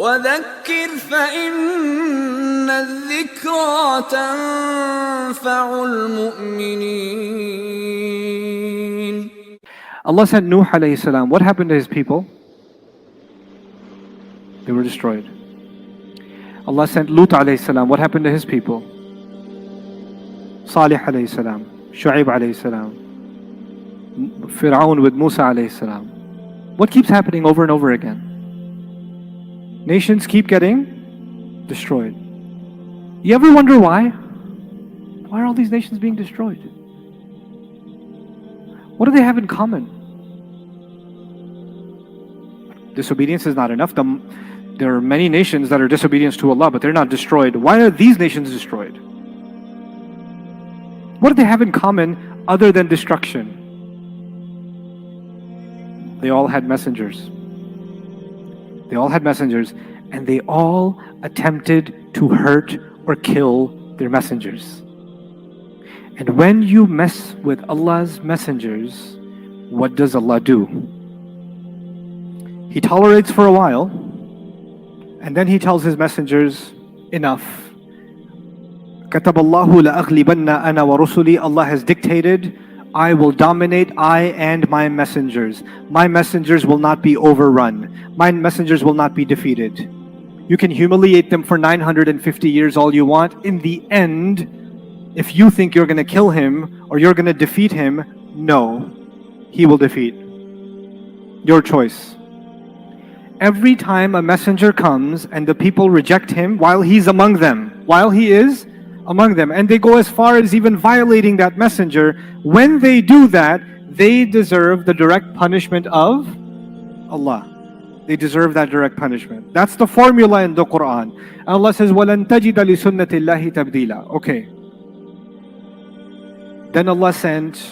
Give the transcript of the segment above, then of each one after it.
وذكر فإن الذكرى تنفع المؤمنين. Allah sent Nuh alayhi salam. What happened to his people? They were destroyed. Allah sent Lut alayhi salam. What happened to his people? Salih alayhi salam, Shu'aib alayhi salam, Fir'aun with Musa alayhi salam. What keeps happening over and over again? Nations keep getting destroyed. You ever wonder why? Why are all these nations being destroyed? What do they have in common? Disobedience is not enough. There are many nations that are disobedient to Allah, but they're not destroyed. Why are these nations destroyed? What do they have in common other than destruction? They all had messengers. They all had messengers, and they all attempted to hurt or kill their messengers. And when you mess with Allah's messengers, what does Allah do? He tolerates for a while, and then He tells His messengers, enough. كتب الله لأغلبن أنا ورسلي. Allah has dictated, I will dominate, I and my messengers. My messengers will not be overrun. My messengers will not be defeated. You can humiliate them for 950 years all you want. In the end, if you think you're going to kill him or you're going to defeat him, no, he will defeat. Your choice. Every time a messenger comes and the people reject him while he's among them, while he is among them, and they go as far as even violating that messenger, when they do that, they deserve the direct punishment of Allah. They deserve that direct punishment. That's the formula in the Qur'an. Allah says, وَلَن تَجِدَ لِسُنَّةِ اللَّهِ تَبْدِيلًا. Okay. Then Allah sent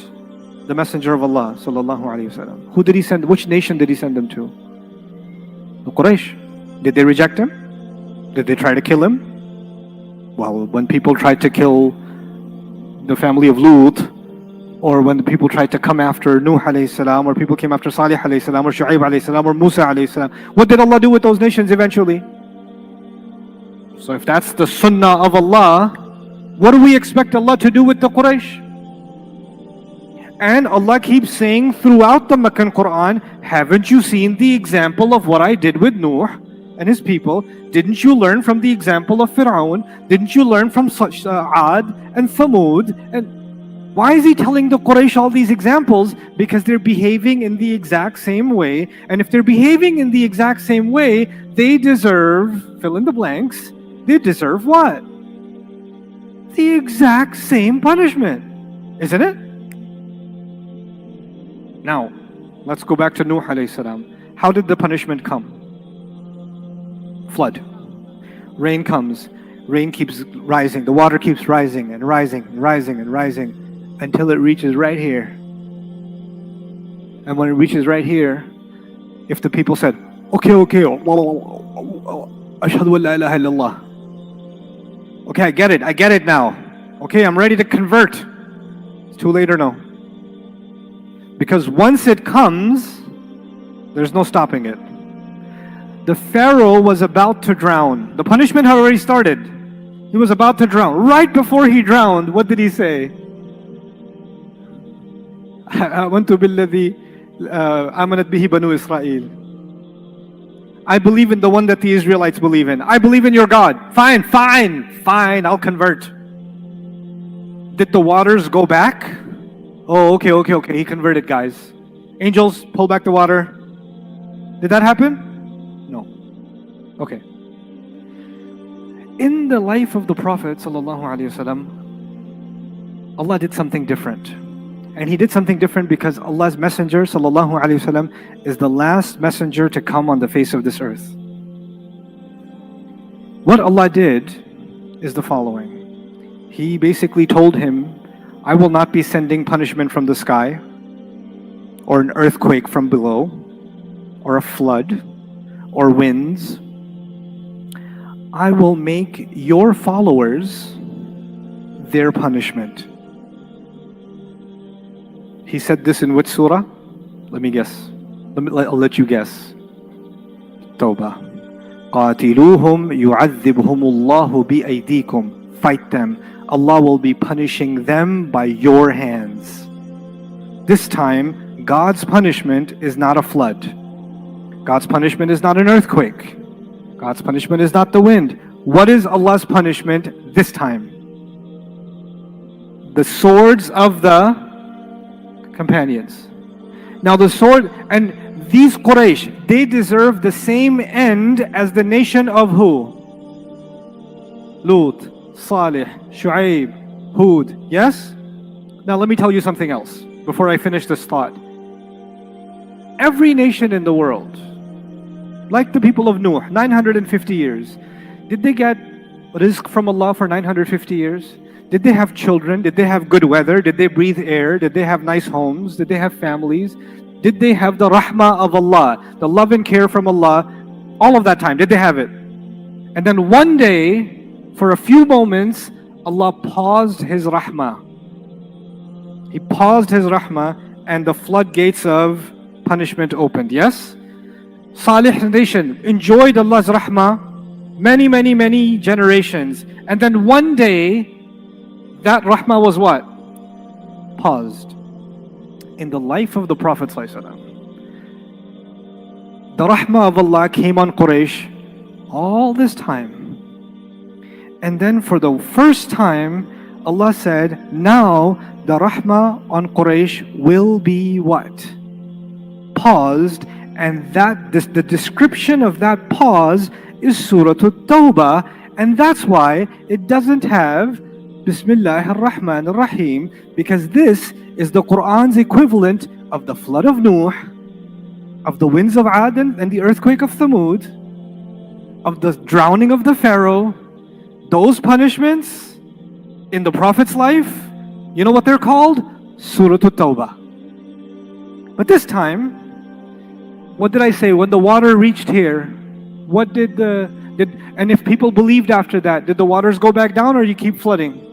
the Messenger of Allah, sallallahu alayhi wasallam. Who did He send? Which nation did He send them to? The Quraysh. Did they reject Him? Did they try to kill Him? Well, when people tried to kill the family of Lut, or when the people tried to come after Nuh alayhi salam, or people came after Salih alayhi salam, or Shu'aib alayhi salam, or Musa alayhi salam, what did Allah do with those nations eventually? So if that's the sunnah of Allah, what do we expect Allah to do with the Quraysh? And Allah keeps saying throughout the Meccan Qur'an, haven't you seen the example of what I did with Nuh and his people? Didn't you learn from the example of Fir'aun? Didn't you learn from such Ad and Thamud? And why is He telling the Quraysh all these examples? Because they're behaving in the exact same way. And if they're behaving in the exact same way, they deserve, fill in the blanks, they deserve what? The exact same punishment. Isn't it? Now, let's go back to Nuh alayhi salam. How did the punishment come? Flood. Rain comes. Rain keeps rising. The water keeps rising and rising and rising and rising until it reaches right here. And when it reaches right here, if the people said, okay, ashhadu an la ilaha illallah. Okay, I get it now. Okay, I'm ready to convert. It's too late or no? Because once it comes, there's no stopping it. The Pharaoh was about to drown. The punishment had already started. He was about to drown. Right before he drowned, what did he say? آمنت بالذي آمنت به بنو إسرائيل. I believe in the one that the Israelites believe in. I believe in your God. Fine, I'll convert. Did the waters go back? Oh, okay. He converted, guys. Angels, pull back the water. Did that happen? No. Okay. In the life of the Prophet ﷺ, Allah did something different. And He did something different because Allah's Messenger ﷺ is the last messenger to come on the face of this earth. What Allah did is the following. He basically told him, I will not be sending punishment from the sky, or an earthquake from below, or a flood, or winds. I will make your followers their punishment. He said this in which surah? Let me guess. I'll let you guess. Tawbah. قاتلوهم يعذبهم الله بأيديكم. Fight them. Allah will be punishing them by your hands. This time, God's punishment is not a flood. God's punishment is not an earthquake. God's punishment is not the wind. What is Allah's punishment this time? The swords of the companions. Now the sword, and these Quraysh, they deserve the same end as the nation of who? Lut, Salih, Shu'aib, Hud. Yes? Now let me tell you something else before I finish this thought. Every nation in the world, like the people of Nuh, 950 years, did they get rizq from Allah for 950 years? Did they have children? Did they have good weather? Did they breathe air? Did they have nice homes? Did they have families? Did they have the rahmah of Allah, the love and care from Allah? All of that time, did they have it? And then one day, for a few moments, Allah paused His rahmah. He paused His rahmah and the floodgates of punishment opened. Yes? Salih nation enjoyed Allah's rahmah many generations. And then one day, that rahmah was what? Paused. In the life of the Prophet ﷺ, the rahmah of Allah came on Quraysh all this time. And then for the first time, Allah said, now the rahmah on Quraysh will be what? Paused. And the description of that pause is Surah At-Tawbah. And that's why it doesn't have Bismillah ar-Rahman ar-Rahim, because this is the Qur'an's equivalent of the flood of Nuh, of the winds of Ad and the earthquake of Thamud, of the drowning of the Pharaoh. Those punishments in the Prophet's life, you know what they're called? Surah At-Tawbah. But this time, what did I say? When the water reached here, what and if people believed after that, did the waters go back down or you keep flooding?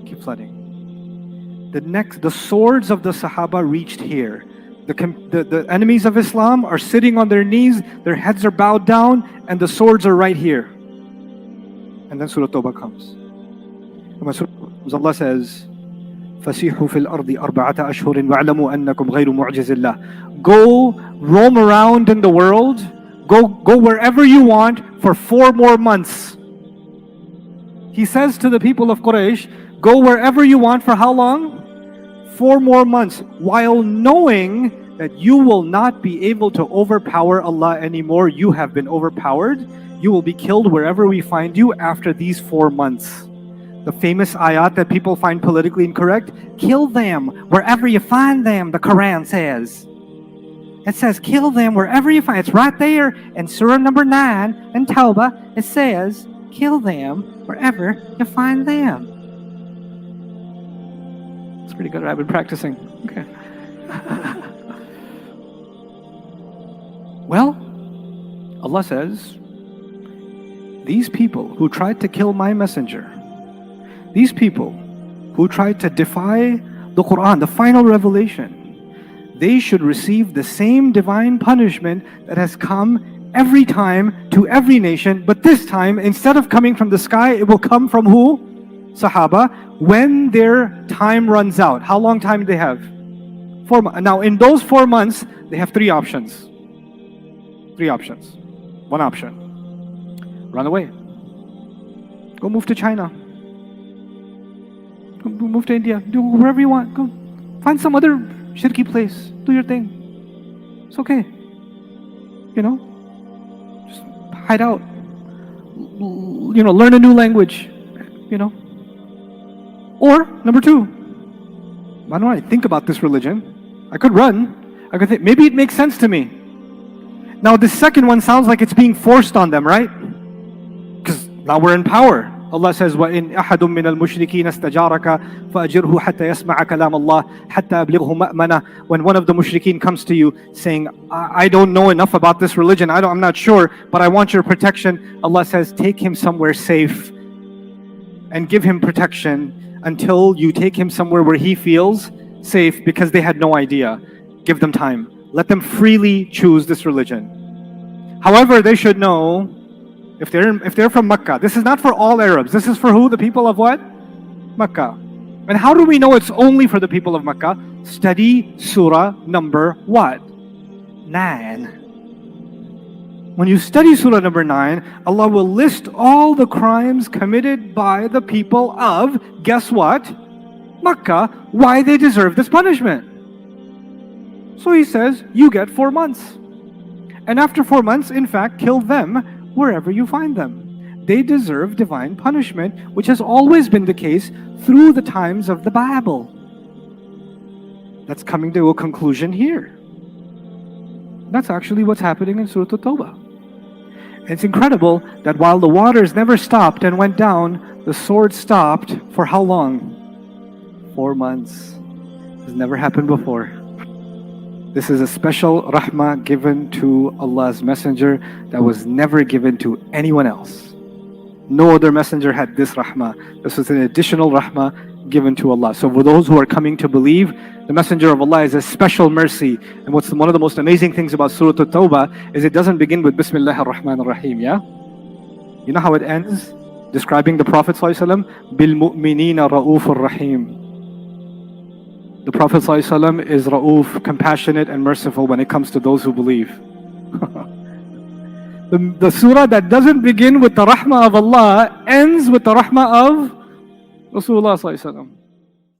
Keep flooding. The swords of the Sahaba reached here. The enemies of Islam are sitting on their knees, their heads are bowed down, and the swords are right here. And then Surah Tawbah comes. Allah says, فَسِيحُوا فِي الْأَرْضِ أَرْبَعَةَ أَشْهُرٍ وَاعْلَمُوا أَنَّكُمْ غَيْرُ مُعْجِزِ اللَّهِ. Go roam around in the world. Go wherever you want for 4 more months. He says to the people of Quraysh, go wherever you want for how long? 4 more months, while knowing that you will not be able to overpower Allah anymore. You have been overpowered. You will be killed wherever we find you after these 4 months. The famous ayat that people find politically incorrect, kill them wherever you find them, the Qur'an says. It says kill them wherever you find. It's right there in Surah number 9 in Tawbah. It says kill them wherever you find them. It's pretty good. I've been practicing. Okay. Well, Allah says, these people who tried to kill my messenger, these people who tried to defy the Qur'an, the final revelation, they should receive the same divine punishment that has come every time to every nation. But this time, instead of coming from the sky, it will come from who? Sahaba, when their time runs out. How long time do they have? 4 months. Now, in those 4 months, they have 3 options. 3 options. 1 option: run away. Go move to China. Go move to India. Do wherever you want. Go find some other shirky place. Do your thing. It's okay. You know? Just hide out. You know, learn a new language. You know? Or, number 2, why don't I think about this religion? I could run. I could think, maybe it makes sense to me. Now, the second one sounds like it's being forced on them, right? Because now we're in power. Allah says, وَإِنْ أَحَدٌ مِّنَ الْمُشْرِكِينَ اسْتَجَارَكَ فَأَجِرْهُ حَتَّى يَسْمَعَ كَلَامَ اللَّهِ حَتَّى أَبْلِغْهُ مَأْمَنَهُ. When one of the mushrikeen comes to you saying, I don't know enough about this religion, I'm not sure, but I want your protection. Allah says, take him somewhere safe and give him protection until you take him somewhere where he feels safe, because they had no idea. Give them time. Let them freely choose this religion. However, they should know, if they're from Mecca, this is not for all Arabs. This is for who? The people of what? Mecca. And how do we know it's only for the people of Mecca? Study surah number what? 9. When you study surah number 9, Allah will list all the crimes committed by the people of, guess what? Mecca, why they deserve this punishment. So He says, you get 4 months. And after 4 months, in fact, kill them wherever you find them. They deserve divine punishment, which has always been the case through the times of the Bible. That's coming to a conclusion here. That's actually what's happening in Surah At-Tawbah. It's incredible that while the waters never stopped and went down, the sword stopped for how long? 4 months. It's never happened before. This is a special rahmah given to Allah's Messenger that was never given to anyone else. No other messenger had this rahmah. This was an additional rahmah given to Allah. So for those who are coming to believe, the Messenger of Allah is a special mercy. And one of the most amazing things about Surah At-Tawbah is it doesn't begin with Bismillah ar-Rahman ar-Rahim, yeah? You know how it ends? Describing the Prophet ﷺ, Bil-mu'minina ra'ufur rahim. The Prophet ﷺ is ra'uf, compassionate and merciful when it comes to those who believe. The surah that doesn't begin with the rahmah of Allah ends with the rahmah of Rasulullah ﷺ.